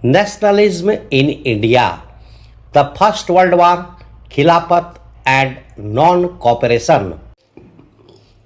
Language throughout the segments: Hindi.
Nationalism in India, the First World War, Khilafat and non-cooperation.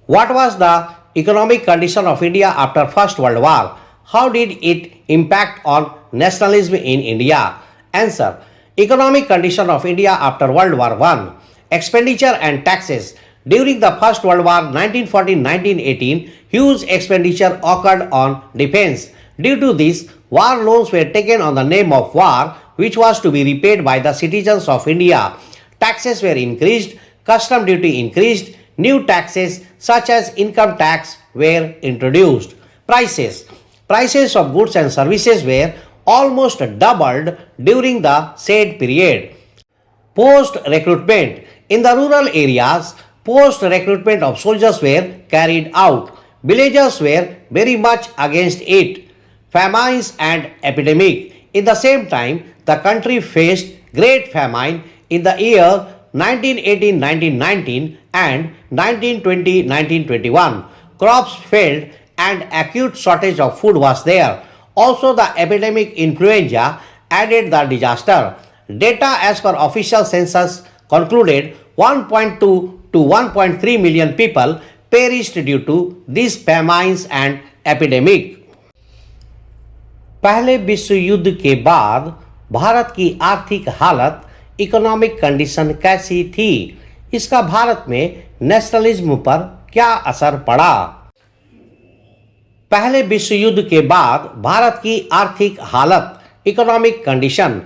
What was the economic condition of India after First World War? How did it impact on nationalism in India? Answer. Economic condition of India after World War I. Expenditure and taxes. During the First World War 1914-1918, huge expenditure occurred on defense. Due to this, war loans were taken on the name of war, which was to be repaid by the citizens of India. Taxes were increased, custom duty increased, new taxes such as income tax were introduced. Prices. Prices of goods and services were almost doubled during the said period. Post-recruitment. In the rural areas, post-recruitment of soldiers were carried out. Villagers were very much against it. Famines and epidemic. In the same time, the country faced great famine in the year 1918-1919 and 1920-1921. Crops failed and acute shortage of food was there. Also, the epidemic influenza added the disaster. Data as per official census concluded 1.2 to 1.3 million people perished due to these famines and epidemic. पहले विश्व युद्ध के बाद भारत की आर्थिक हालत, इकोनॉमिक कंडीशन कैसी थी? इसका भारत में नेशनलिज्म पर क्या असर पड़ा? पहले विश्व युद्ध के बाद भारत की आर्थिक हालत, इकोनॉमिक कंडीशन,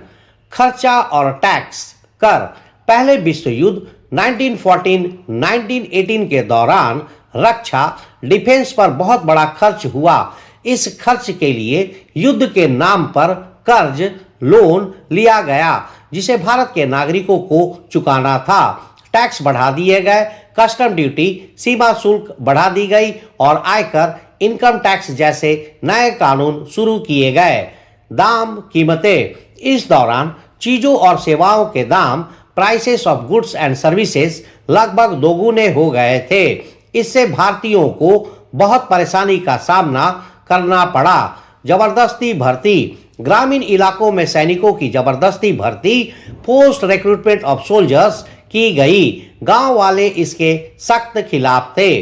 खर्चा और टैक्स कर। पहले विश्व युद्ध 1914-1918 के दौरान रक्षा, डिफेंस पर बहुत बड़ा खर्च हुआ। इस खर्च के लिए युद्ध के नाम पर कर्ज, लोन लिया गया, जिसे भारत के नागरिकों को चुकाना था। टैक्स बढ़ा दिए गए, कस्टम ड्यूटी, सीमा शुल्क बढ़ा दी गई और आयकर, इनकम टैक्स जैसे नए कानून शुरू किए गए। दाम, कीमतें। इस दौरान चीजों और सेवाओं के दाम, prices of goods and services लगभग दोगुने हो गए थे। इससे भारतीयों को बहुत परेशानी का सामना करना पड़ा। जबरदस्ती भर्ती। ग्रामीण इलाकों में सैनिकों की जबरदस्ती भर्ती, पोस्ट रिक्रूटमेंट ऑफ सोल्जर्स की गई। गांव वाले इसके सख्त खिलाफ थे।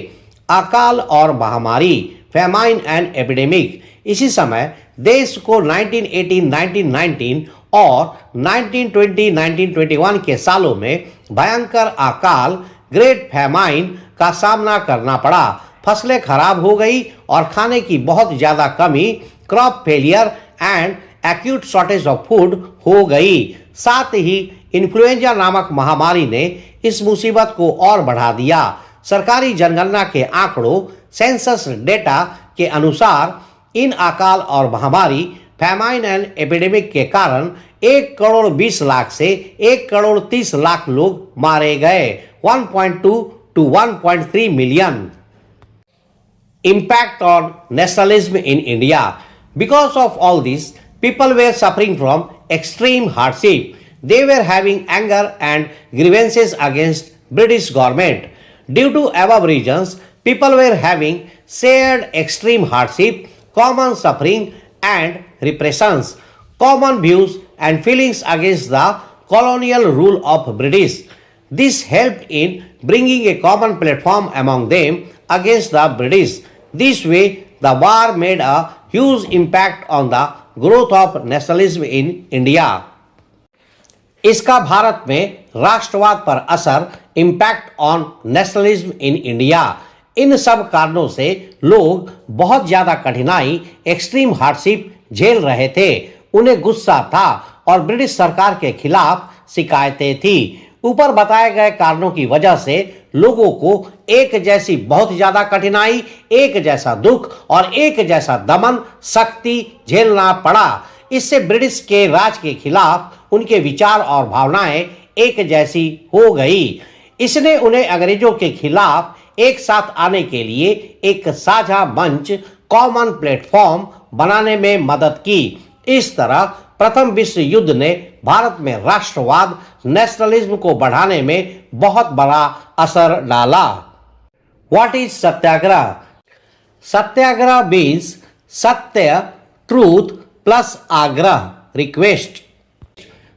अकाल और महामारी, फेमाइन एंड एपिडेमिक। इसी समय देश को 1918-1919 और 1920-1921 के सालों में भयंकर अकाल, ग्रेट फेमाइन का सामना करना पड़ा। फसलें खराब हो गई और खाने की बहुत ज्यादा कमी, crop failure and acute shortage of food हो गई। साथ ही इन्फ्लुएंजा नामक महामारी ने इस मुसीबत को और बढ़ा दिया। सरकारी जनगणना के आंकड़ों, सेंसस डेटा के अनुसार इन अकाल और महामारी, फेमाइन एंड एपिडेमिक के कारण 1,20,00,000 से 1,30,00,000 लोग मारे गए। 1.2 to 1.3 million. Impact on nationalism in India. Because of all this, people were suffering from extreme hardship. They were having anger and grievances against British government. Due to above reasons, people were having shared extreme hardship, common suffering and repressions, common views and feelings against the colonial rule of British. This helped in bringing a common platform among them against the British. This way, the war made a huge impact on the growth of nationalism in India. इसका भारत में राष्ट्रवाद पर असर, impact on nationalism in India. इन सब कारणों से लोग बहुत ज्यादा कठिनाई, एक्सट्रीम हार्डशिप झेल रहे थे। उन्हें गुस्सा था और ब्रिटिश सरकार के खिलाफ शिकायतें थी। ऊपर बताए गए कारणों की वजह से लोगों को एक जैसी बहुत ज्यादा कठिनाई, एक जैसा दुख और एक जैसा दमन, सख्ती झेलना पड़ा। इससे ब्रिटिश के राज के खिलाफ उनके विचार और भावनाएं एक जैसी हो गई। इसने उन्हें अंग्रेजों के खिलाफ एक साथ आने के लिए एक साझा मंच, कॉमन प्लेटफॉर्म बनाने में मदद की। इस तरह प्रथम विश्व युद्ध ने भारत में राष्ट्रवाद, नेशनलिज्म को बढ़ाने में बहुत बड़ा असर डाला। What is Satyagraha? Satyagraha means सत्य, ट्रूथ प्लस आग्रह। request.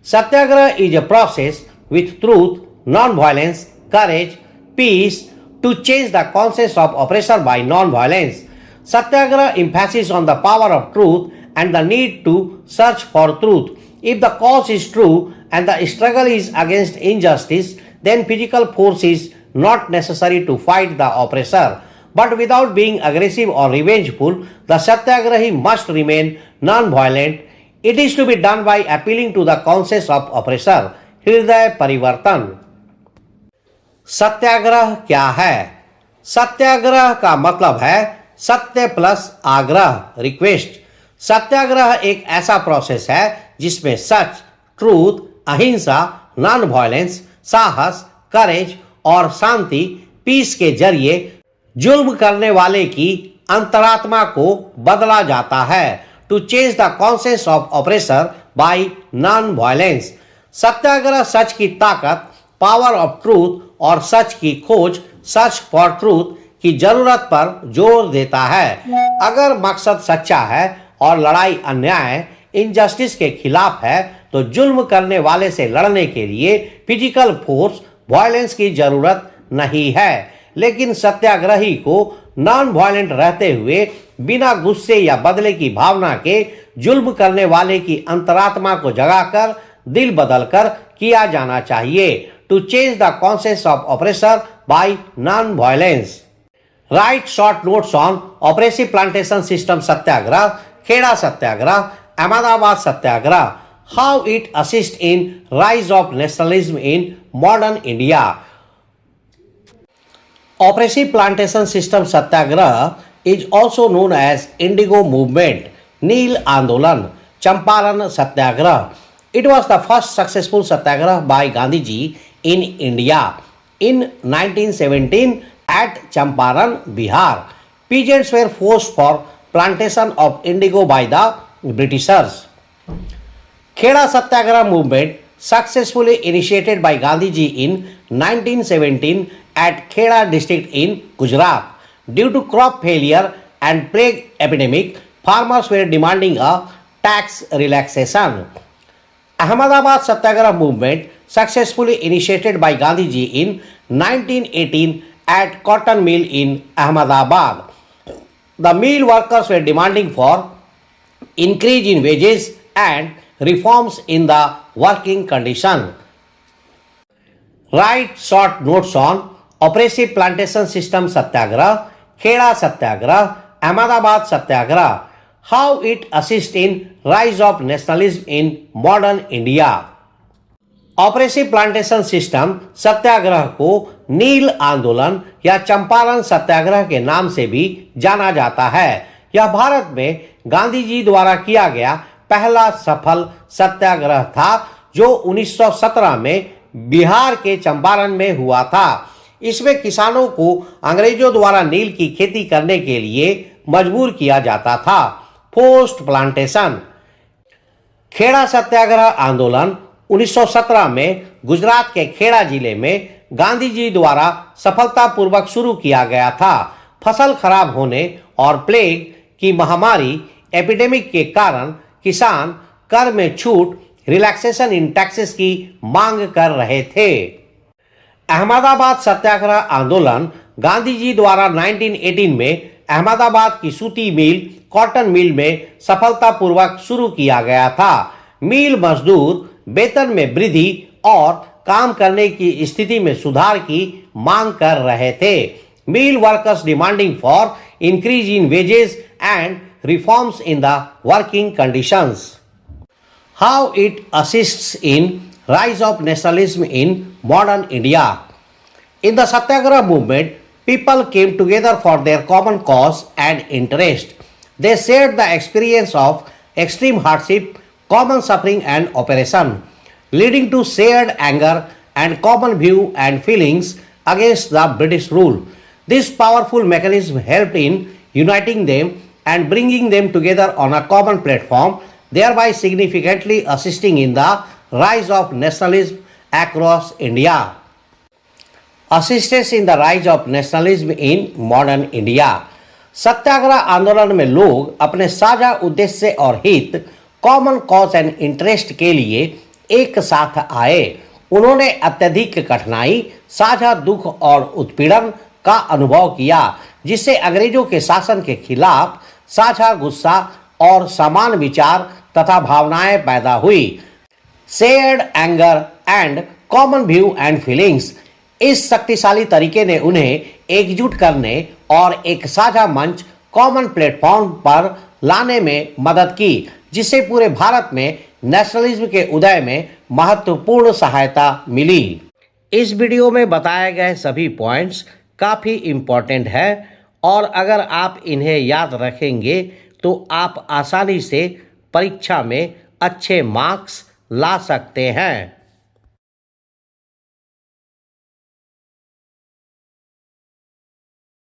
Satyagraha is a process with truth, non-violence, courage, peace to change the conscience of oppressor by non-violence. Satyagraha emphasizes on the power of truth and the need to search for truth. If the cause is true and the struggle is against injustice, then physical force is not necessary to fight the oppressor. But without being aggressive or revengeful, the Satyagrahi must remain non-violent. It is to be done by appealing to the conscience of oppressor. हृदय परिवर्तन. सत्याग्रह क्या है? सत्याग्रह का मतलब है सत्य प्लस आग्रह, रिक्वेस्ट. सत्याग्रह एक ऐसा प्रोसेस है जिसमें सच, ट्रूथ, अहिंसा, नॉन वायलेंस, साहस, करेज और शांति, पीस के जरिए जुल्म करने वाले की अंतरात्मा को बदला जाता है. To change the conscious of oppressor by non violence. Satyagraha सच की ताकत, पावर ऑफ ट्रूथ और सच की खोज, सर्च फॉर ट्रूथ की जरूरत पर जोर देता है. अगर मकसद सच्चा है और लड़ाई अन्याय, इनजस्टिस के खिलाफ है, तो जुल्म करने वाले से लड़ने के लिए फिजिकल फोर्स, वायलेंस की जरूरत नहीं है. लेकिन सत्याग्रही को नॉन वायलेंट रहते हुए बिना गुस्से या बदले की भावना के जुल्म करने वाले की अंतरात्मा को जगाकर दिल बदलकर किया जाना चाहिए. To change the conscious of oppressor by non violence. Right short notes on oppressive plantation system Satyagraha, Kheda Satyagraha, Ahmedabad Satyagraha. How it assist in rise of nationalism in modern India. Oppressive Plantation System Satyagraha is also known as Indigo Movement, Neel Andolan, Champaran Satyagraha. It was the first successful satyagraha by Gandhiji in India in 1917 at Champaran, Bihar. Peasants were forced for plantation of indigo by the Britishers. Kheda Satyagraha movement successfully initiated by Gandhiji in 1917 at Kheda district in Gujarat. Due to crop failure and plague epidemic, farmers were demanding a tax relaxation. Ahmedabad Satyagraha movement successfully initiated by Gandhiji in 1918 at cotton mill in Ahmedabad. The mill workers were demanding for increase in wages and reforms in the working condition. Write short notes on Oppressive Plantation System Satyagraha, Kheda Satyagraha, Ahmedabad Satyagraha. How it assists in rise of nationalism in modern India. Oppressive plantation system satyagraha को नील आंदोलन या चंपारण सत्याग्रह के नाम से भी जाना जाता है. यह भारत में गांधी जी द्वारा किया गया पहला सफल सत्याग्रह था जो 1917 में बिहार के चंपारण में हुआ था. इसमें किसानों को अंग्रेजों द्वारा नील की खेती करने के लिए मजबूर किया जाता था. Post plantation. खेड़ा सत्याग्रह आंदोलन 1917 में गुजरात के खेड़ा जिले में गांधी जी द्वारा सफलतापूर्वक शुरू किया गया था. फसल खराब होने और प्लेग की महामारी एपिडेमिक के कारण किसान कर में छूट, रिलैक्सेशन इन टैक्सेस की मांग कर रहे थे. अहमदाबाद सत्याग्रह आंदोलन गांधी जी द्वारा 1918 में अहमदाबाद की सूती मिल, कॉटन मिल में सफलतापूर्वक शुरू किया गया था. मिल मजदूर वेतन में वृद्धि और काम करने की स्थिति में सुधार की मांग कर रहे थे. मिल workers demanding for increase in wages and reforms in the working conditions. How it assists in rise of nationalism in modern India. In the Satyagraha movement, people came together for their common cause and interest. They shared the experience of extreme hardship, common suffering and oppression, leading to shared anger and common view and feelings against the British rule. This powerful mechanism helped in uniting them and bringing them together on a common platform, thereby significantly assisting in the rise of nationalism across India. Assistance in the rise of nationalism in modern India. सत्याग्रह आंदोलन में लोग अपने साझा उद्देश्य और हित कॉमन कॉज एंड इंटरेस्ट के लिए एक साथ आए। उन्होंने अत्यधिक कठिनाई, साझा दुख और उत्पीड़न का अनुभव किया, जिससे अंग्रेजों के शासन के खिलाफ साझा गुस्सा और समान विचार तथा भावनाएं पैदा हुई। Shared anger and common view and feelings, इस शक्तिशाली तरीके ने उन्हें एकजुट करने और एक साझा मंच, कॉमन प्लेटफॉर्म पर लाने में मदद की, जिससे पूरे भारत में नेशनलिज्म के उदय में महत्वपूर्ण सहायता मिली। इस वीडियो में बताए गए सभी पॉइंट्स काफ़ी इम्पोर्टेंट है और अगर आप इन्हें याद रखेंगे तो आप आसानी से परीक्षा में अच्छे मार्क्स ला सकते हैं।